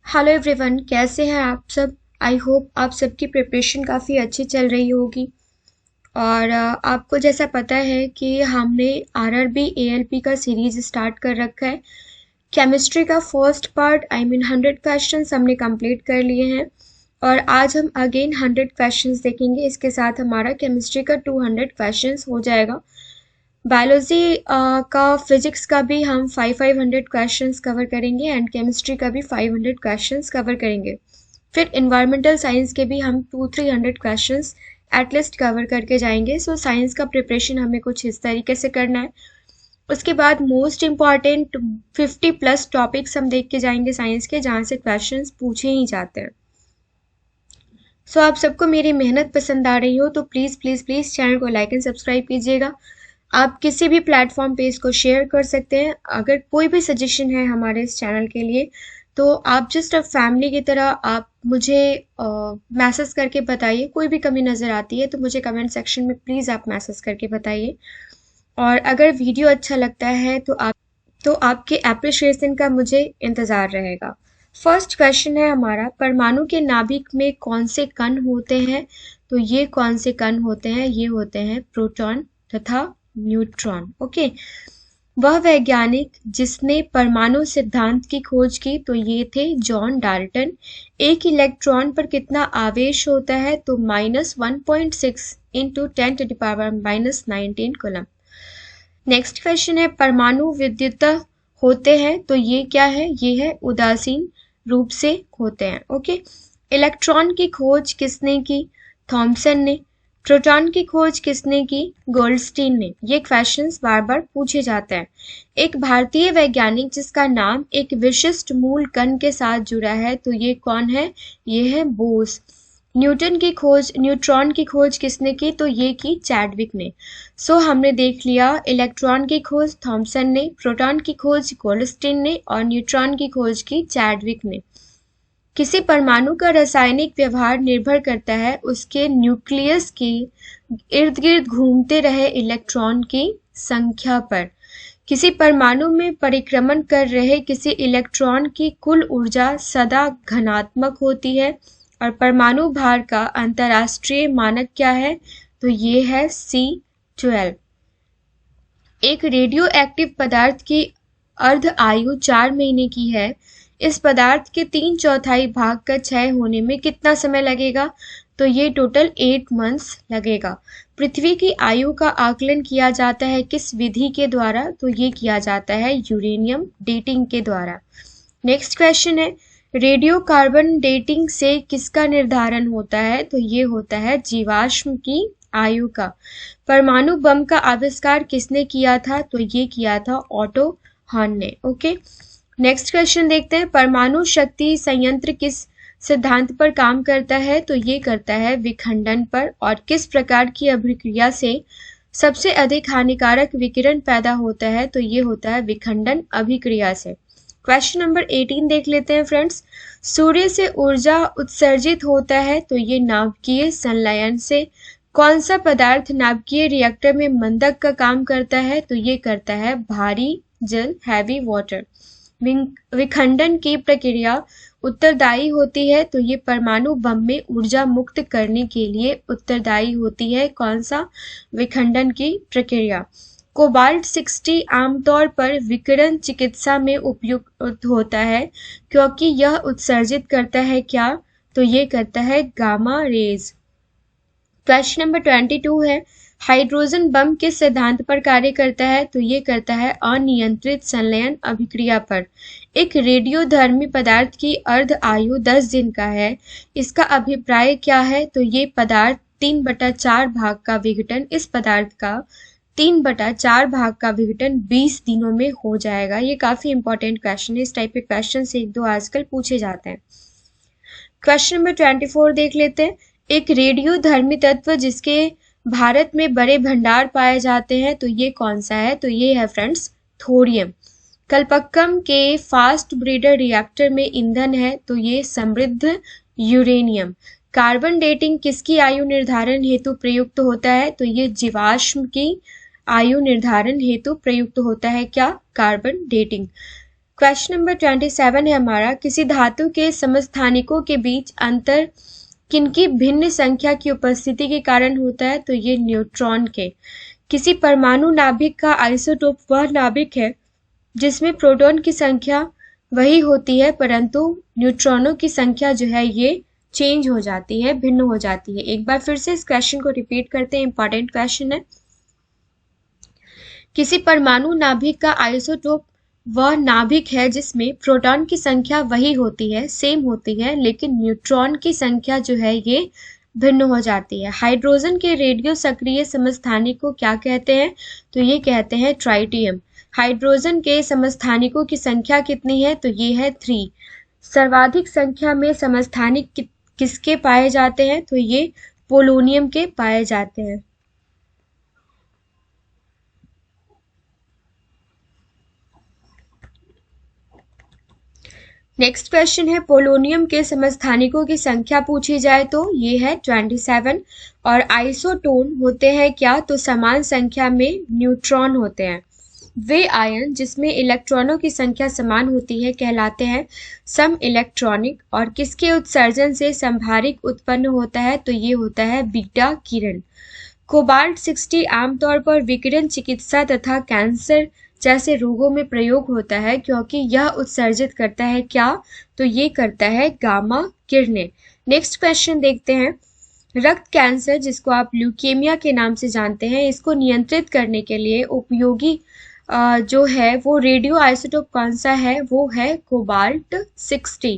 Hello everyone, कैसे हैं आप सब। आई होप आप सबकी प्रिपरेशन काफ़ी अच्छी चल रही होगी। और आपको जैसा पता है कि हमने आरआरबी एएलपी का सीरीज स्टार्ट कर रखा है। केमिस्ट्री का first part I mean 100 questions हमने कंप्लीट कर लिए हैं। और आज हम अगेन 100 क्वेश्चंस देखेंगे। इसके साथ हमारा केमिस्ट्री का 200 क्वेश्चंस हो जाएगा। बायोलॉजी का फिजिक्स का भी हम 500 क्वेश्चंस कवर करेंगे एंड केमिस्ट्री का भी 500 क्वेश्चंस कवर करेंगे। फिर इन्वायरमेंटल साइंस के भी हम 200-300 क्वेश्चंस एटलीस्ट कवर करके जाएंगे। सो साइंस का प्रिपरेशन हमें कुछ इस तरीके से करना है। उसके बाद मोस्ट इम्पॉर्टेंट 50+ टॉपिक्स हम देख के जाएंगे साइंस के, जहाँ से क्वेश्चंस पूछे ही जाते हैं। सो आप सबको मेरी मेहनत पसंद आ रही हो तो प्लीज़ प्लीज़ प्लीज़ चैनल को लाइक एंड सब्सक्राइब कीजिएगा। आप किसी भी प्लेटफॉर्म पे इसको शेयर कर सकते हैं। अगर कोई भी सजेशन है हमारे इस चैनल के लिए तो आप जस्ट अब फैमिली की तरह आप मुझे मैसेज करके बताइए। कोई भी कमी नज़र आती है तो मुझे कमेंट सेक्शन में प्लीज़ आप मैसेज करके बताइए। और अगर वीडियो अच्छा लगता है तो आपके एप्रिशिएशन का मुझे इंतज़ार रहेगा। फर्स्ट क्वेश्चन है हमारा, परमाणु के नाभिक में कौन से कण होते हैं। तो ये कौन से कण होते हैं, ये होते हैं प्रोटॉन तथा न्यूट्रॉन। ओके, वह वैज्ञानिक जिसने परमाणु सिद्धांत की खोज की तो ये थे जॉन डाल्टन। एक इलेक्ट्रॉन पर कितना आवेश होता है, तो -1.6 इंटू 10⁻⁻19 कूलम। नेक्स्ट क्वेश्चन है, परमाणु विद्युत होते हैं तो ये क्या है, ये है उदासीन रूप से होते हैं। ओके, इलेक्ट्रॉन की खोज किसने की, थॉमसन ने। प्रोटॉन की खोज किसने की, गोल्डस्टीन ने। ये क्वेश्चंस बार बार पूछे जाते हैं। एक भारतीय वैज्ञानिक जिसका नाम एक विशिष्ट मूल कण के साथ जुड़ा है तो ये कौन है, ये है बोस। न्यूट्रॉन की खोज किसने की, तो ये की चैडविक ने। सो हमने देख लिया इलेक्ट्रॉन की खोज थॉमसन ने, प्रोटॉन की खोज गोल्डस्टीन ने और न्यूट्रॉन की खोज की चैडविक ने। किसी परमाणु का रासायनिक व्यवहार निर्भर करता है उसके न्यूक्लियस के इर्द गिर्द घूमते रहे इलेक्ट्रॉन की संख्या पर। किसी परमाणु में परिक्रमण कर रहे किसी इलेक्ट्रॉन की कुल ऊर्जा सदा घनात्मक होती है। और परमाणु भार का अंतरराष्ट्रीय मानक क्या है, तो ये है C12। एक रेडियो एक्टिव पदार्थ की अर्ध आयु 4 महीने की है। इस पदार्थ के 3/4 भाग का क्षय होने में कितना समय लगेगा, तो ये टोटल 8 मंथ्स लगेगा। पृथ्वी की आयु का आकलन किया जाता है किस विधि के द्वारा, तो ये किया जाता है यूरेनियम डेटिंग के द्वारा। नेक्स्ट क्वेश्चन है, रेडियो कार्बन डेटिंग से किसका निर्धारण होता है, तो ये होता है जीवाश्म की आयु का। परमाणु बम का आविष्कार किसने किया था, तो ये किया था ऑटो हॉर्न ने। ओके, नेक्स्ट क्वेश्चन देखते हैं, परमाणु शक्ति संयंत्र किस सिद्धांत पर काम करता है, तो ये करता है विखंडन पर। और किस प्रकार की अभिक्रिया से सबसे अधिक हानिकारक विकिरण पैदा होता है, तो ये होता है विखंडन अभिक्रिया से। क्वेश्चन नंबर 18 देख लेते हैं फ्रेंड्स, सूर्य से ऊर्जा उत्सर्जित होता है तो ये नाभिकीय संलयन से। कौन सा पदार्थ नाभिकीय रिएक्टर में मंदक का काम करता है, तो ये करता है भारी जल हैवी वाटर। विखंडन की प्रक्रिया उत्तरदायी होती है तो ये परमाणु बम में ऊर्जा मुक्त करने के लिए उत्तरदायी होती है। कौन सा, विखंडन की प्रक्रिया। कोबाल्ट 60 आमतौर पर विकिरण चिकित्सा में उपयुक्त होता है क्योंकि यह उत्सर्जित करता है क्या, तो ये करता है गामा रेज। क्वेश्चन नंबर 22 है, हाइड्रोजन बम किस सिद्धांत पर कार्य करता है, तो ये करता है अनियंत्रित संलयन अभिक्रिया पर। एक रेडियोधर्मी पदार्थ की अर्ध आयु 10 दिन का है, इसका अभिप्राय क्या है, तो ये पदार्थ 3/4 भाग का विघटन, इस पदार्थ का 3/4 भाग का विघटन 20 दिनों में हो जाएगा। ये काफी इंपॉर्टेंट क्वेश्चन है, इस टाइप के क्वेश्चन से 1-2 आजकल पूछे जाते हैं। क्वेश्चन नंबर 24 देख लेते हैं, एक रेडियोधर्मी तत्व जिसके भारत में बड़े भंडार पाए जाते हैं तो ये कौन सा है, तो ये है फ्रेंड्स थोरियम। कल्पक्कम के फास्ट ब्रीडर रिएक्टर में ईंधन है तो ये समृद्ध यूरेनियम। कार्बन डेटिंग किसकी आयु निर्धारण हेतु प्रयुक्त होता है, तो ये जीवाश्म की आयु निर्धारण हेतु प्रयुक्त होता है क्या, कार्बन डेटिंग। क्वेश्चन नंबर 27 है हमारा, किसी धातु के समस्थानिकों के बीच अंतर किनकी भिन्न संख्या की उपस्थिति के कारण होता है? तो ये न्यूट्रॉन के। किसी परमाणु नाभिक का आइसोटोप वह नाभिक है जिसमें प्रोटॉन की संख्या वही होती है परंतु न्यूट्रॉनों की संख्या जो है ये चेंज हो जाती है, भिन्न हो जाती है। एक बार फिर से इस क्वेश्चन को रिपीट करते हैं, इंपॉर्टेंट क्वेश्चन है। किसी परमाणु नाभिक का आइसोटोप वह नाभिक है जिसमें प्रोटॉन की संख्या वही होती है, सेम होती है, लेकिन न्यूट्रॉन की संख्या जो है ये भिन्न हो जाती है। हाइड्रोजन के रेडियो सक्रिय समस्थानिक को क्या कहते हैं? तो ये कहते हैं ट्राइटियम। हाइड्रोजन के समस्थानिकों की संख्या कितनी है? तो ये है 3। सर्वाधिक संख्या में समस्थानिक किसके पाए जाते हैं? तो ये पोलोनियम के पाए जाते हैं। नेक्स्ट क्वेश्चन है, पोलोनियम के समस्थानिकों की संख्या पूछी जाए तो ये है 27। और आइसोटोन होते हैं क्या? तो समान संख्या में न्यूट्रॉन होते हैं। वे आयन जिसमें इलेक्ट्रॉनों की संख्या समान होती है कहलाते हैं सम इलेक्ट्रॉनिक। और किसके उत्सर्जन से संभारिक उत्पन्न होता है? तो ये होता है बीटा किरण। कोबाल्ट 60 आमतौर पर विकिरण चिकित्सा तथा कैंसर जैसे रोगों में प्रयोग होता है क्योंकि यह उत्सर्जित करता है क्या? तो ये करता है गामा किरणें। नेक्स्ट क्वेश्चन देखते हैं, रक्त कैंसर जिसको आप ल्यूकेमिया के नाम से जानते हैं, इसको नियंत्रित करने के लिए उपयोगी जो है वो रेडियो आइसोटोप कौन सा है? वो है कोबाल्ट 60।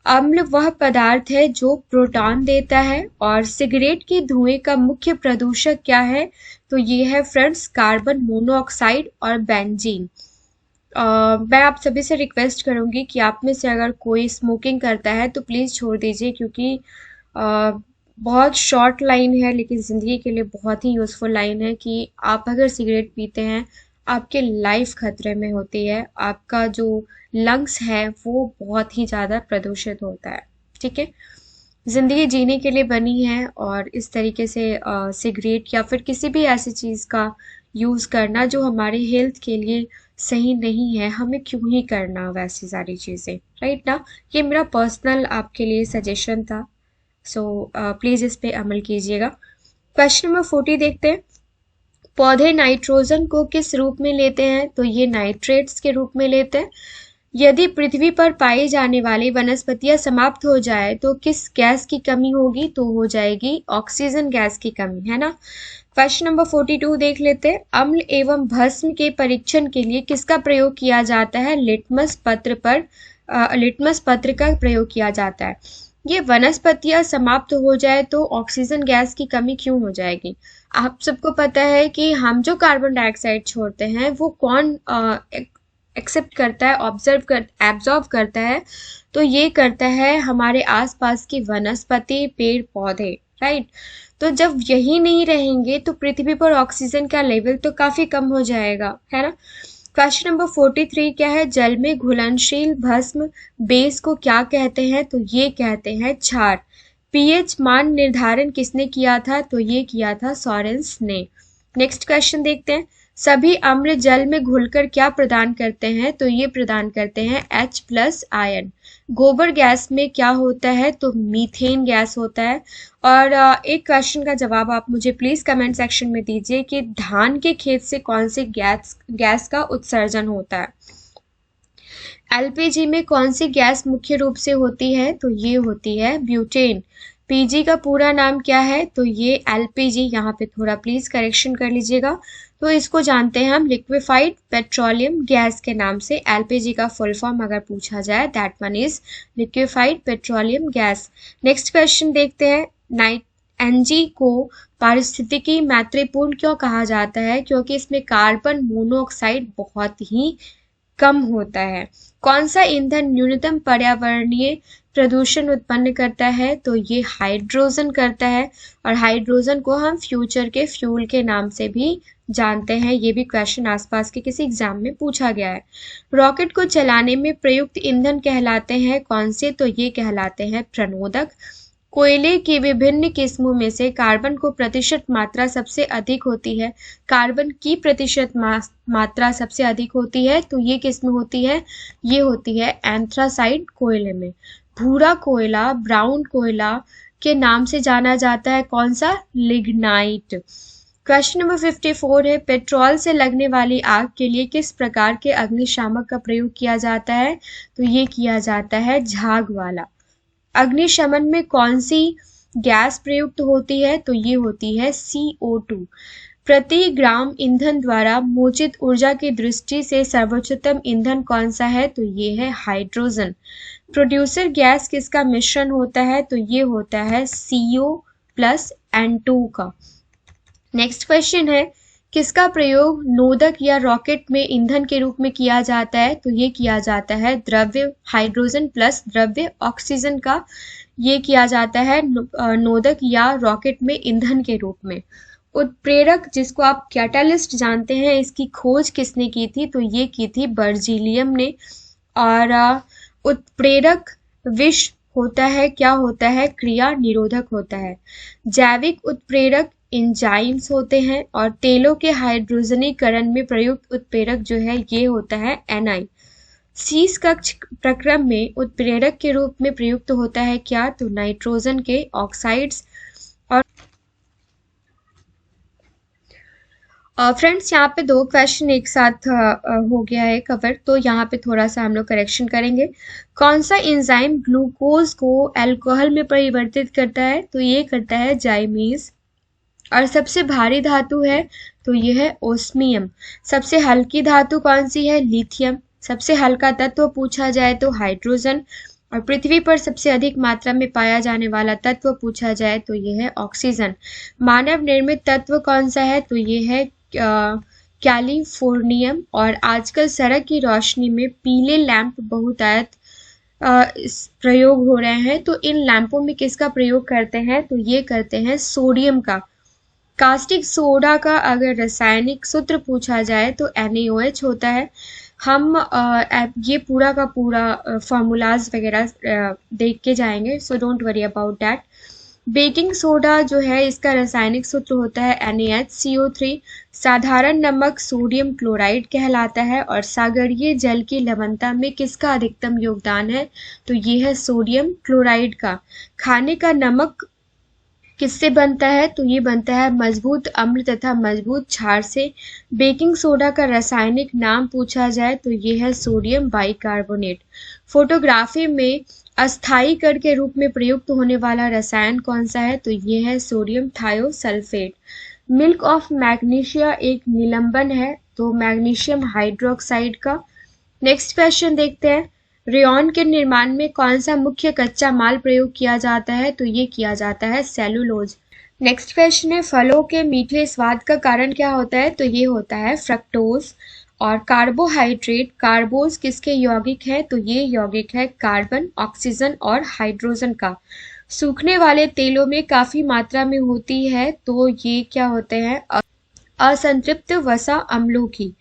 अम्ल वह पदार्थ है जो प्रोटॉन देता है। और सिगरेट के धुएं का मुख्य प्रदूषक क्या है? तो ये है फ्रेंड्स कार्बन मोनोऑक्साइड और बेंजीन। मैं आप सभी से रिक्वेस्ट करूंगी कि आप में से अगर कोई स्मोकिंग करता है तो प्लीज़ छोड़ दीजिए, क्योंकि बहुत शॉर्ट लाइन है लेकिन ज़िंदगी के लिए बहुत ही यूज़फुल लाइन है कि आप अगर सिगरेट पीते हैं आपके लाइफ खतरे में होती है, आपका जो लंग्स है वो बहुत ही ज़्यादा प्रदूषित होता है। ठीक है, ज़िंदगी जीने के लिए बनी है और इस तरीके से सिगरेट या फिर किसी भी ऐसी चीज़ का यूज़ करना जो हमारे हेल्थ के लिए सही नहीं है, हमें क्यों ही करना वैसी सारी चीज़ें, राइट ना। ये मेरा पर्सनल आपके लिए सजेशन था, सो प्लीज़ इस पे अमल कीजिएगा। क्वेश्चन नंबर 40 देखते हैं, पौधे नाइट्रोजन को किस रूप में लेते हैं? तो ये नाइट्रेट्स के रूप में लेते हैं। यदि पृथ्वी पर पाई जाने वाली वनस्पतियां समाप्त हो जाए तो किस गैस की कमी होगी? तो हो जाएगी ऑक्सीजन गैस की कमी, है ना। क्वेश्चन नंबर 42 देख लेते हैं, अम्ल एवं भस्म के परीक्षण के लिए किसका प्रयोग किया जाता है? लिटमस पत्र का प्रयोग किया जाता है। ये वनस्पतियां समाप्त हो जाए तो ऑक्सीजन गैस की कमी क्यों हो जाएगी? आप सबको पता है कि हम जो कार्बन डाइऑक्साइड छोड़ते हैं वो कौन एक्सेप्ट करता है, एब्जॉर्ब करता है? तो ये करता है हमारे आसपास की वनस्पति, पेड़ पौधे, राइट। तो जब यही नहीं रहेंगे तो पृथ्वी पर ऑक्सीजन का लेवल तो काफी कम हो जाएगा, है ना। क्वेश्चन नंबर 43 क्या है, जल में घुलनशील भस्म बेस को क्या कहते हैं? तो ये कहते हैं क्षार। पीएच मान निर्धारण किसने किया था? तो ये किया था सॉरेंस ने। नेक्स्ट क्वेश्चन देखते हैं, सभी अम्ल जल में घुलकर क्या प्रदान करते हैं? तो ये प्रदान करते हैं H+ आयन। गोबर गैस में क्या होता है? तो मीथेन गैस होता है। और एक क्वेश्चन का जवाब आप मुझे प्लीज कमेंट सेक्शन में दीजिए कि धान के खेत से कौन से गैस का उत्सर्जन होता है। एलपीजी में कौन सी गैस मुख्य रूप से होती है? तो ये होती है ब्यूटेन। पीजी का पूरा नाम क्या है? तो ये एलपीजी, यहाँ पे थोड़ा प्लीज करेक्शन कर लीजिएगा। तो इसको जानते हैं हम लिक्विफाइड पेट्रोलियम गैस के नाम से। एलपीजी का फुल फॉर्म अगर पूछा जाए that one is liquefied petroleum gas. Next question देखते हैं, एनजी को पारिस्थितिकी मैत्रीपूर्ण क्यों कहा जाता है? क्योंकि इसमें कार्बन मोनोऑक्साइड बहुत ही कम होता है। कौन सा ईंधन न्यूनतम पर्यावरणीय प्रदूषण उत्पन्न करता है? तो ये हाइड्रोजन करता है। और हाइड्रोजन को हम फ्यूचर के फ्यूल के नाम से भी जानते हैं। ये भी क्वेश्चन आसपास के किसी एग्जाम में पूछा गया है। रॉकेट को चलाने में प्रयुक्त ईंधन कहलाते हैं कौन से? तो ये कहलाते हैं प्रणोदक। कोयले की विभिन्न किस्मों में से कार्बन को प्रतिशत मात्रा सबसे अधिक होती है। कार्बन की प्रतिशत मात्रा सबसे अधिक होती है तो ये किस में होती है? ये होती है एंथ्रासाइट कोयले में। भूरा कोयला, ब्राउन कोयला के नाम से जाना जाता है कौन सा? लिग्नाइट। क्वेश्चन नंबर 54 है, पेट्रोल से लगने वाली आग के लिए किस प्रकार के अग्निशामक का प्रयोग किया जाता है? तो ये किया जाता है झाग वाला। अग्निशमन में कौन सी गैस प्रयुक्त होती है? तो ये होती है CO2। प्रति ग्राम ईंधन द्वारा मोचित ऊर्जा की दृष्टि से सर्वोच्चतम ईंधन कौन सा है? तो ये है हाइड्रोजन। प्रोड्यूसर गैस किसका मिश्रण होता है? तो ये होता है CO प्लस N2 का। नेक्स्ट क्वेश्चन है, किसका प्रयोग नोदक या रॉकेट में ईंधन के रूप में किया जाता है? तो ये किया जाता है द्रव्य हाइड्रोजन प्लस द्रव्य ऑक्सीजन का, ये किया जाता है नोदक या रॉकेट में ईंधन के रूप में। उत्प्रेरक जिसको आप कैटालिस्ट जानते हैं, इसकी खोज किसने की थी? तो ये की थी बर्जीलियम ने। और उत्प्रेरक विष होता है, क्या होता है? क्रिया निरोधक होता है। जैविक उत्प्रेरक एंजाइम्स होते हैं और तेलों के हाइड्रोजनीकरण में प्रयुक्त उत्प्रेरक जो है ये होता है Ni। शीश कक्ष प्रक्रम में उत्प्रेरक के रूप में प्रयुक्त होता है क्या? तो नाइट्रोजन के ऑक्साइड्स। और फ्रेंड्स यहाँ पे दो क्वेश्चन एक साथ हो गया है कवर, तो यहाँ पे थोड़ा सा हम लोग करेक्शन करेंगे। कौन सा एंजाइम ग्लूकोज को अल्कोहल में परिवर्तित करता है? तो ये करता है जाइमेज। और सबसे भारी धातु है तो ये है ओस्मियम। सबसे हल्की धातु कौन सी है? लिथियम। सबसे हल्का तत्व पूछा जाए तो हाइड्रोजन। और पृथ्वी पर सबसे अधिक मात्रा में पाया जाने वाला तत्व पूछा जाए तो ये है ऑक्सीजन। मानव निर्मित तत्व कौन सा है? तो ये है कैलिफोर्नियम। और आजकल सड़क की रोशनी में पीले लैंप बहुतायत प्रयोग हो रहे हैं, तो इन लैंपों में किसका प्रयोग करते हैं? तो ये करते हैं सोडियम का। कास्टिक सोडा का अगर रासायनिक सूत्र पूछा जाए तो NaOH होता है। हम ये पूरा का पूरा फॉर्मूलाज वगैरह देख के जाएंगे, so don't worry about that. Baking soda जो है इसका रासायनिक सूत्र होता है NaHCO3। साधारण नमक सोडियम क्लोराइड कहलाता है। और सागरीय जल की लवणता में किसका अधिकतम योगदान है? तो ये है सोडियम क्लोराइड का। खाने का नमक किससे बनता है? तो ये बनता है मजबूत अम्ल तथा मजबूत क्षार से। बेकिंग सोडा का रासायनिक नाम पूछा जाए तो ये है सोडियम बाइकार्बोनेट। फोटोग्राफी में अस्थायी कण के रूप में प्रयुक्त होने वाला रसायन कौन सा है? तो ये है sodium thiosulphate. Milk of magnesia एक निलंबन है, तो मैग्नीशियम हाइड्रोक्साइड का। नेक्स्ट क्वेश्चन देखते हैं, रेयॉन के निर्माण में कौन सा मुख्य कच्चा माल प्रयोग किया जाता है? तो ये किया जाता है सेलुलोज। नेक्स्ट क्वेश्चन है, फलों के मीठे स्वाद का कारण क्या होता है? तो ये होता है फ्रक्टोज। और कार्बोहाइड्रेट कार्बोज किसके यौगिक है? तो ये यौगिक है कार्बन, ऑक्सीजन और हाइड्रोजन का। सूखने वाले तेलों में काफी मात्रा में होती है, तो ये क्या होते हैं? असंतृप्त वसा अम्लों की।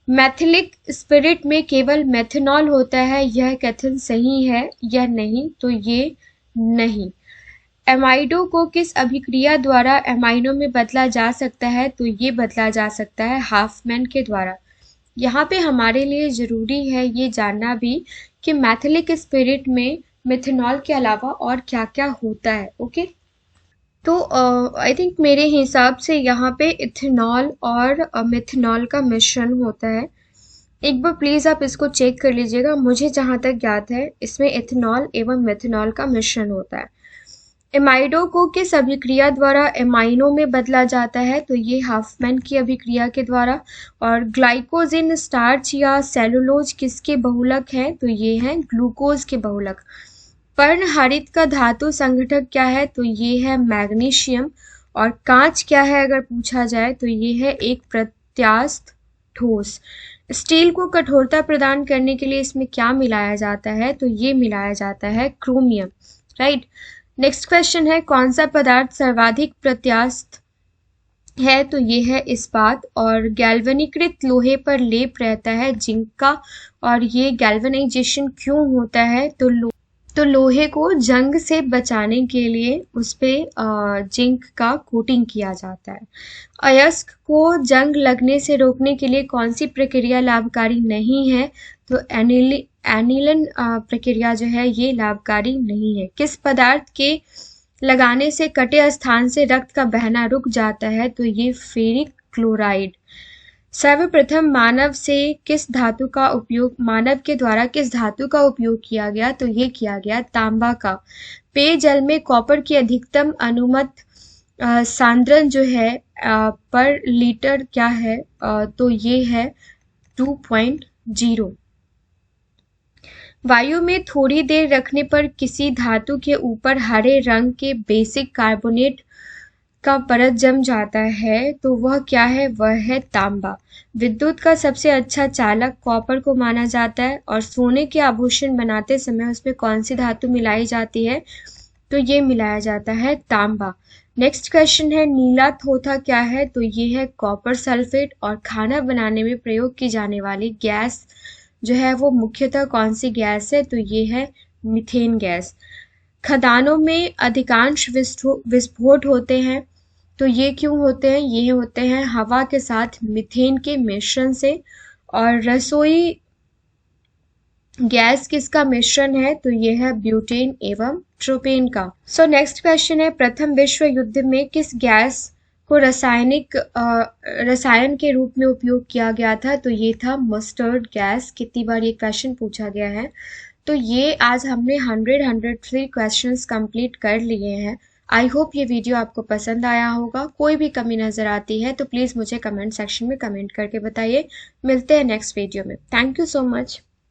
मैथिलिक स्पिरिट में केवल मेथनॉल होता है, यह कथन सही है या नहीं? तो ये नहीं। एमाइडो को किस अभिक्रिया द्वारा एमाइनो में बदला जा सकता है? तो ये बदला जा सकता है हाफमैन के द्वारा। यहाँ पे हमारे लिए जरूरी है ये जानना भी कि मैथिलिक स्पिरिट में मेथनॉल के अलावा और क्या क्या होता है। ओके, तो आई थिंक मेरे हिसाब से यहाँ पे इथेनॉल और मेथनॉल का मिश्रण होता है। एक बार प्लीज आप इसको चेक कर लीजिएगा। मुझे जहां तक ज्ञात है इसमें इथेनॉल एवं मेथनॉल का मिश्रण होता है। एमाइडो को किस अभिक्रिया द्वारा एमाइनो में बदला जाता है? तो ये हाफमैन की अभिक्रिया के द्वारा। और ग्लाइकोजिन स्टार्च या सेलुलोज किसके बहुलक है? तो ये है ग्लूकोज के बहुलक। पर्णहरित का धातु संगठक क्या है? तो ये है मैग्नीशियम। और कांच क्या है अगर पूछा जाए? तो ये है एक प्रत्यास्थ ठोस। स्टील को कठोरता प्रदान करने के लिए इसमें क्या मिलाया जाता है? तो ये मिलाया जाता है क्रोमियम। राइट। नेक्स्ट क्वेश्चन है, कौन सा पदार्थ सर्वाधिक प्रत्यास्थ है? तो ये है इस्पात। और गैल्वेनीकृत लोहे पर लेप रहता है जिंक का। और ये गैल्वेनाइजेशन क्यों होता है? तो लोहे को जंग से बचाने के लिए उस पे जिंक का कोटिंग किया जाता है। अयस्क को जंग लगने से रोकने के लिए कौन सी प्रक्रिया लाभकारी नहीं है? तो एनिलन प्रक्रिया जो है ये लाभकारी नहीं है। किस पदार्थ के लगाने से कटे स्थान से रक्त का बहना रुक जाता है? तो ये फेरिक क्लोराइड। सर्वप्रथम मानव के द्वारा किस धातु का उपयोग किया गया? तो ये किया गया तांबा का। पेयजल में कॉपर की अधिकतम अनुमत सांद्रण जो है पर लीटर क्या है? तो ये है 2.0। वायु में थोड़ी देर रखने पर किसी धातु के ऊपर हरे रंग के बेसिक कार्बोनेट का परत जम जाता है, तो वह क्या है? वह है तांबा। विद्युत का सबसे अच्छा चालक कॉपर को माना जाता है और सोने के आभूषण बनाते समय उसमें कौन सी धातु मिलाई जाती है? तो ये मिलाया जाता है तांबा। नेक्स्ट क्वेश्चन है नीला थोथा क्या है? तो ये है कॉपर सल्फेट। और खाना बनाने में प्रयोग की जाने वाली गैस जो है वो मुख्यतः कौन सी गैस है? तो ये है मीथेन गैस। खदानों में अधिकांश विस्फोट होते हैं, तो ये क्यों होते हैं? ये होते हैं हवा के साथ मीथेन के मिश्रण से। और रसोई गैस किसका मिश्रण है? तो ये है ब्यूटेन एवं ट्रोपेन का। सो नेक्स्ट क्वेश्चन है प्रथम विश्व युद्ध में किस गैस को रसायन के रूप में उपयोग किया गया था? तो ये था मस्टर्ड गैस। कितनी बार ये क्वेश्चन पूछा गया है। तो ये आज हमने 103 क्वेश्चंस कंप्लीट कर लिए हैं। आई होप ये वीडियो आपको पसंद आया होगा। कोई भी कमी नज़र आती है तो प्लीज़ मुझे कमेंट सेक्शन में कमेंट करके बताइए। मिलते हैं नेक्स्ट वीडियो में। Thank you so much.